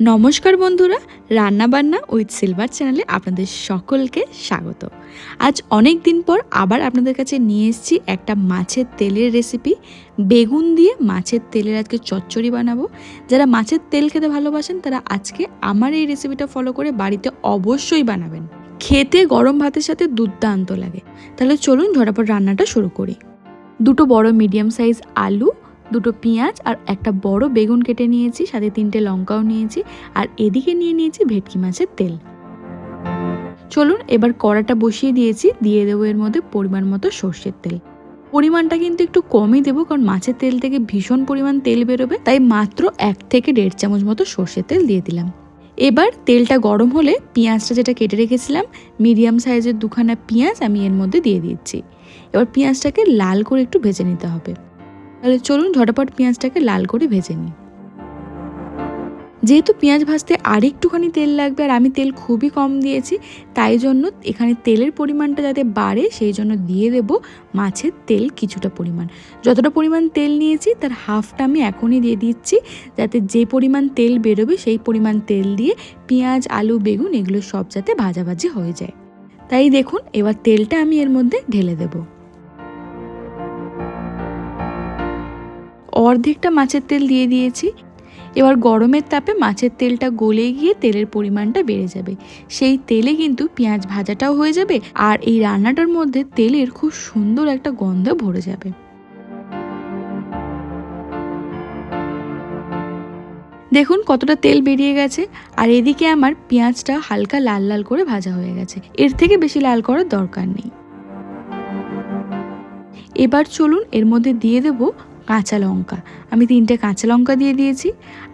নমস্কার বন্ধুরা, রান্নাবান্না উইথ সিলভার চ্যানেলে আপনাদের সকলকে স্বাগত। আজ অনেক দিন পর আবার আপনাদের কাছে নিয়ে এসেছি একটা মাছের তেলের রেসিপি। বেগুন দিয়ে মাছের তেলের আজকে চচ্চড়ি বানাবো। যারা মাছের তেল খেতে ভালোবাসেন তারা আজকে আমার এই রেসিপিটা ফলো করে বাড়িতে অবশ্যই বানাবেন। খেতে গরম ভাতের সাথে দুর্দান্ত লাগে। তাহলে চলুন ঝটাপট রান্নাটা শুরু করি। দুটো বড় মিডিয়াম সাইজ আলু, দুটো পেঁয়াজ আর একটা বড় বেগুন কেটে নিয়েছি, সাথে 3টে লঙ্কাও নিয়েছি, আর এদিকে নিয়ে নিয়েছি ভেটকি মাছের তেল। চলুন এবার কড়াটা বসিয়ে দিয়েছি, দিয়ে দেবো এর মধ্যে পরিমাণ মতো সর্ষের তেল। পরিমাণটা কিন্তু একটু কমই দেবো, কারণ মাছের তেল থেকে ভীষণ পরিমাণ তেল বেরোবে, তাই মাত্র 1 থেকে 1.5 চামচ মতো সর্ষের তেল দিয়ে দিলাম। এবার তেলটা গরম হলে পেঁয়াজটা যেটা কেটে রেখেছিলাম, মিডিয়াম সাইজের দুখানা পেঁয়াজ আমি এর মধ্যে দিয়ে দিচ্ছি। এবার পেঁয়াজটাকে লাল করে একটু ভেজে নিতে হবে। তাহলে চলুন ঝটপট পেঁয়াজটাকে লাল করে ভেজে নিই। যেহেতু পেঁয়াজ ভাজতে আর একটুখানি তেল লাগবে, আর আমি তেল খুবই কম দিয়েছি, তাই জন্য এখানে তেলের পরিমাণটা যাতে বাড়ে সেই জন্য দিয়ে দেব মাছের তেল কিছুটা পরিমাণ। যতটা পরিমাণ তেল নিয়েছি তার হাফটা আমি এখনই দিয়ে দিচ্ছি, যাতে যে পরিমাণ তেল বেরোবে সেই পরিমাণ তেল দিয়ে পেঁয়াজ, আলু, বেগুন এগুলো সব যাতে ভাজাভাজি হয়ে যায়। তাই দেখুন এবার তেলটা আমি এর মধ্যে ঢেলে দেবো। অর্ধেকটা মাছের তেল দিয়ে দিয়েছি। এবার গরমের তাপে মাছের তেলটা গলে গিয়ে তেলের পরিমাণটা বেড়ে যাবে। সেই তেলে কিন্তু পেঁয়াজ ভাজাটাও হয়ে যাবে, আর এই রান্নাটার মধ্যে তেলের খুব সুন্দর একটা গন্ধ ভরে যাবে। দেখুন কতটা তেল বেরিয়ে গেছে, আর এদিকে আমার পেঁয়াজটা হালকা লাল লাল করে ভাজা হয়ে গেছে। এর থেকে বেশি লাল করার দরকার নেই। এবার চলুন এর মধ্যে দিয়ে দেব কাঁচা লঙ্কা। আমি 3টে কাঁচা লঙ্কা দিয়ে দিয়েছি,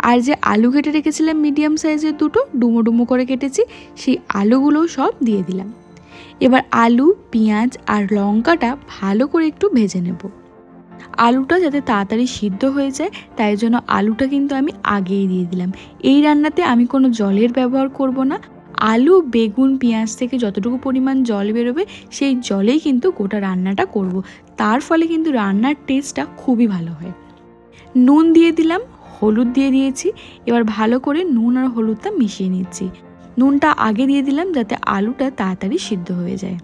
আর যে আলু কেটে রেখেছিলাম মিডিয়াম সাইজের দুটো, ডুমো ডুমো করে কেটেছি, সেই আলুগুলো সব দিয়ে দিলাম। এবার আলু, পেঁয়াজ আর লঙ্কাটা ভালো করে একটু ভেজে নেব। আলুটা যাতে তাড়াতাড়ি সিদ্ধ হয়ে যায় তাই জন্য আলুটা কিন্তু আমি আগেই দিয়ে দিলাম। এই রান্নাতে আমি কোনো জলের ব্যবহার করব না। আলু, বেগুন, পেঁয়াজ থেকে যতটুকু পরিমাণ জল বেরোবে সেই জলেই কিন্তু গোটা রান্নাটা করব। তার ফলে কিন্তু রান্নার টেস্টটা খুবই ভালো হয়। নুন দিয়ে দিলাম, হলুদ দিয়ে দিয়েছি। এবার ভালো করে নুন আর হলুদটা মিশিয়ে নিচ্ছি। নুনটা আগে দিয়ে দিলাম যাতে আলুটা তাড়াতাড়ি সিদ্ধ হয়ে যায়।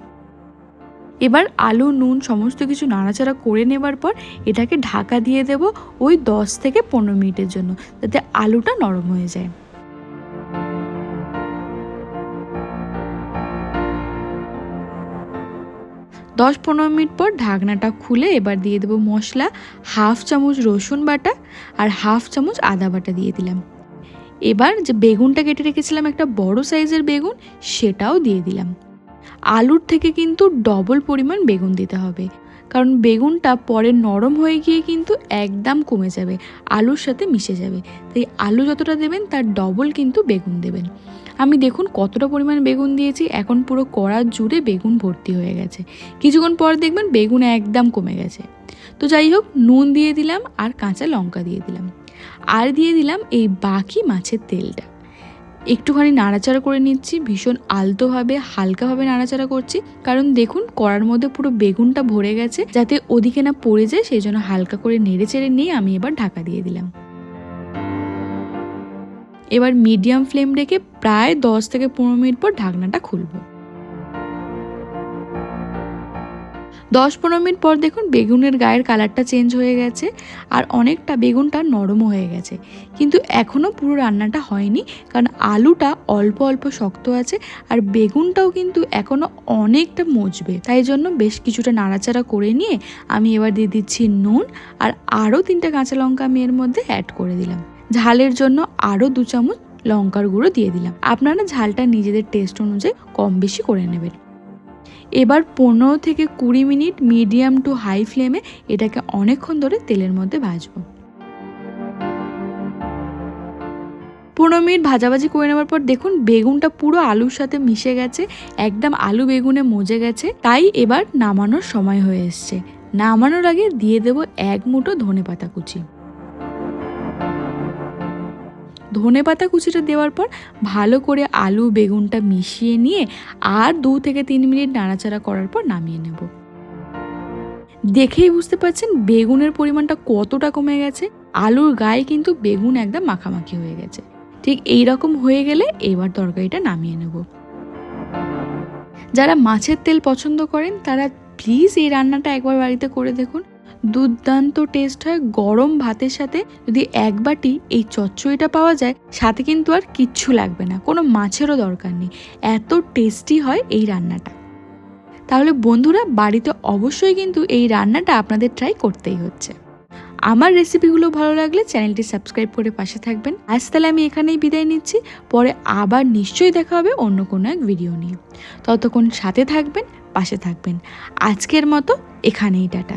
এবার আলু, নুন সমস্ত কিছু নাড়াচাড়া করে নেবার পর এটাকে ঢাকা দিয়ে দেব ওই 10 থেকে 15 মিনিটের জন্য, যাতে আলুটা নরম হয়ে যায়। 10-15 মিনিট পর ঢাকনাটা খুলে এবার দিয়ে দেবো মশলা। 1/2 চামচ রসুন বাটা আর 1/2 চামচ আদা বাটা দিয়ে দিলাম। এবার যে বেগুনটা কেটে রেখেছিলাম একটা বড় সাইজের বেগুন, সেটাও দিয়ে দিলাম। আলুর থেকে কিন্তু ডবল পরিমাণ বেগুন দিতে হবে, কারণ বেগুনটা পরে নরম হয়ে গিয়ে কিন্তু একদম কমে যাবে, আলুর সাথে মিশে যাবে। তাই আলু যতটা দেবেন তার ডবল কিন্তু বেগুন দেবেন। আমি দেখুন কতটা পরিমাণ বেগুন দিয়েছি, এখন পুরো কড়া জুড়ে বেগুন ভর্তি হয়ে গেছে। কিছুক্ষণ পর দেখবেন বেগুন একদম কমে গেছে। তো যাই হোক, নুন দিয়ে দিলাম আর কাঁচা লঙ্কা দিয়ে দিলাম, আর দিয়ে দিলাম এই বাকি মাছের তেলটা। একটুখানি নাড়াচাড়া করে নিচ্ছি, ভীষণ আলতোভাবে হালকাভাবে নাড়াচাড়া করছি, কারণ দেখুন কড়ার মধ্যে পুরো বেগুনটা ভরে গেছে, যাতে ওদিকে না পড়ে যায় সেই জন্য হালকা করে নেড়ে চেড়ে নিয়ে আমি এবার ঢাকা দিয়ে দিলাম। এবার মিডিয়াম ফ্লেম রেখে প্রায় 10 থেকে 15 মিনিট পর ঢাকনাটা খুলবো। 10-15 মিনিট পর দেখুন বেগুনের গায়ের কালারটা চেঞ্জ হয়ে গেছে, আর অনেকটা বেগুনটা নরমও হয়ে গেছে। কিন্তু এখনও পুরো রান্নাটা হয়নি, কারণ আলুটা অল্প অল্প শক্ত আছে, আর বেগুনটাও কিন্তু এখনও অনেকটা মজবে। তাই জন্য বেশ কিছুটা নাড়াচাড়া করে নিয়ে আমি এবার দিয়ে দিচ্ছি নুন, আর আরও 3টে কাঁচা লঙ্কা আমি এর মধ্যে অ্যাড করে দিলাম। ঝালের জন্য আরও 2 চামচ লঙ্কার গুঁড়ো দিয়ে দিলাম। আপনারা ঝালটা নিজেদের টেস্ট অনুযায়ী কম বেশি করে নেবেন। এবার 15 থেকে 20 মিনিট মিডিয়াম টু হাই ফ্লেমে এটাকে অনেকক্ষণ ধরে তেলের মধ্যে ভাজবো। 15 মিনিট ভাজাভাজি করে নেওয়ার পর দেখুন বেগুনটা পুরো আলুর সাথে মিশে গেছে, একদম আলু বেগুনে মজে গেছে। তাই এবার নামানোর সময় হয়ে এসছে। নামানোর আগে দিয়ে দেব 1 মুঠো ধনেপাতা কুচি। ধনেপাতা কুচিটা দেওয়ার পর ভালো করে আলু বেগুনটা মিশিয়ে নিয়ে আর 2 থেকে 3 মিনিট নাড়াচাড়া করার পর নামিয়ে নেব। দেখেই বুঝতে পারছেন বেগুনের পরিমাণটা কতটা কমে গেছে। আলুর গায়ে কিন্তু বেগুন একদম মাখামাখি হয়ে গেছে। ঠিক এই রকম হয়ে গেলে এবার তরকারিটা নামিয়ে নেব। যারা মাছের তেল পছন্দ করেন তারা প্লিজ এই রান্নাটা একবার বাড়িতে করে দেখুন, দুর্দান্ত টেস্ট হয়। গরম ভাতের সাথে যদি এক বাটি এই চচ্চড়িটা পাওয়া যায়, সাথে কিন্তু আর কিচ্ছু লাগবে না, কোনো মাছেরও দরকার নেই, এত টেস্টি হয় এই রান্নাটা। তাহলে বন্ধুরা বাড়িতে অবশ্যই কিন্তু এই রান্নাটা আপনাদের ট্রাই করতেই হচ্ছে। আমার রেসিপিগুলো ভালো লাগলে চ্যানেলটি সাবস্ক্রাইব করে পাশে থাকবেন। আজ তাহলে আমি এখানেই বিদায় নিচ্ছি, পরে আবার নিশ্চয়ই দেখা হবে অন্য কোনো এক ভিডিও নিয়ে। ততক্ষণ সাথে থাকবেন, পাশে থাকবেন। আজকের মতো এখানেই টাটা।